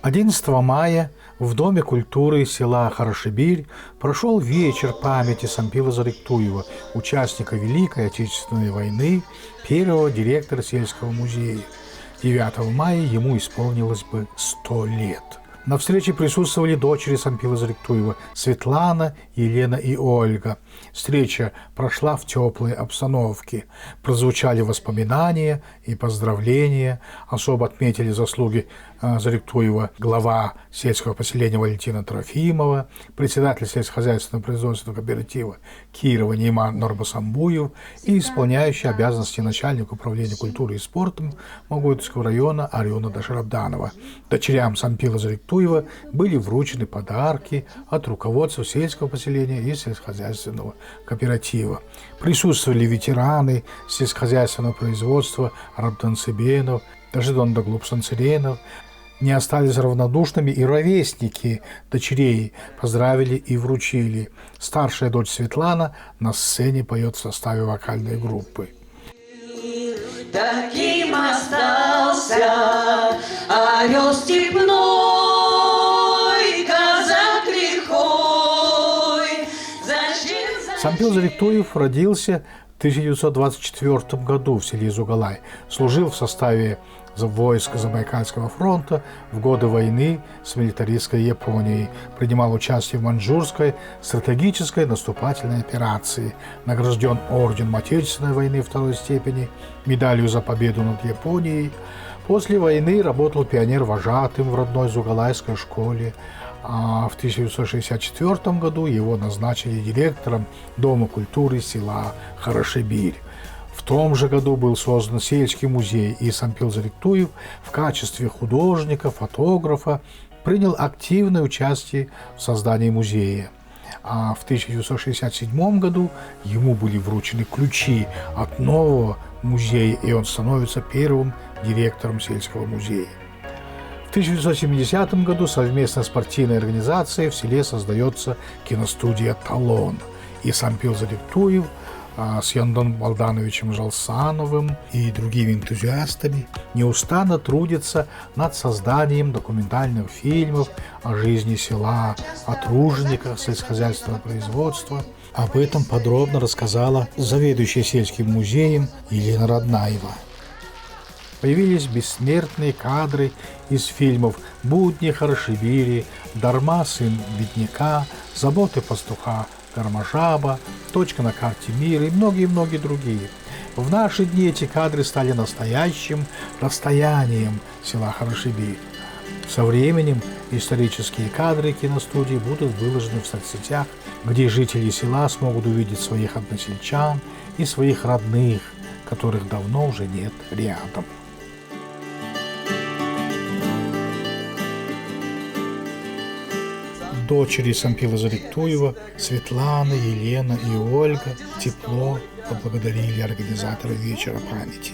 11 мая в Доме культуры села Хорошибирь прошел вечер памяти Сампила Зариктуева, участника Великой Отечественной войны, первого директора сельского музея. 9 мая ему исполнилось бы 100 лет. На встрече присутствовали дочери Сампила Зариктуева Светлана, Елена и Ольга. Встреча прошла в теплой обстановке. Прозвучали воспоминания и поздравления. Особо отметили заслуги Зариктуева глава сельского поселения Валентина Трофимова, председатель сельскохозяйственного производственного кооператива Кирова Нейман Норбасамбуев и исполняющий обязанности начальника управления культурой и спортом Могилевского района Ариона Дашарабданова. Дочерям Сампила Зариктуева были вручены подарки от руководства сельского поселения и сельскохозяйственного кооператива. Присутствовали ветераны сельскохозяйственного производства Рабдан Цыбенов, Дажидон Даглуб Санцеренов. Не остались равнодушными и ровесники дочерей, поздравили и вручили. Старшая дочь Светлана на сцене поет в составе вокальной группы. Таким остался орел степной, казак лихой. Сампил Зариктуев родился в 1924 году в селе Зугалай. Служил в составе войск Забайкальского фронта в годы войны с милитаристской Японией. Принимал участие в маньчжурской стратегической наступательной операции. Награжден орденом Отечественной войны второй степени, медалью за победу над Японией. После войны работал пионер-вожатым в родной Зугалайской школе. А в 1964 году его назначили директором Дома культуры села Хорошибирь. В том же году был создан сельский музей, и Сампил Зариктуев в качестве художника, фотографа принял активное участие в создании музея. А в 1967 году ему были вручены ключи от нового музея, и он становится первым директором сельского музея. В 1970 году совместно с партийной организацией в селе создается киностудия «Талон», и Сампил Зариктуев с Яндон Балдановичем Жалсановым и другими энтузиастами неустанно трудится над созданием документальных фильмов о жизни села, о тружениках сельскохозяйственного производства. Об этом подробно рассказала заведующая сельским музеем Елена Роднаева. Появились бессмертные кадры из фильмов «Будни Хорошибири», «Дарма сын бедняка», «Заботы пастуха Гармажаба», «Точка на карте мира» и многие-многие другие. В наши дни эти кадры стали настоящим достоянием села Хорошибирь. Со временем исторические кадры киностудии будут выложены в соцсетях, где жители села смогут увидеть своих односельчан и своих родных, которых давно уже нет рядом. Дочери Сампила Зариктуева Светлана, Елена и Ольга тепло поблагодарили организатора вечера памяти.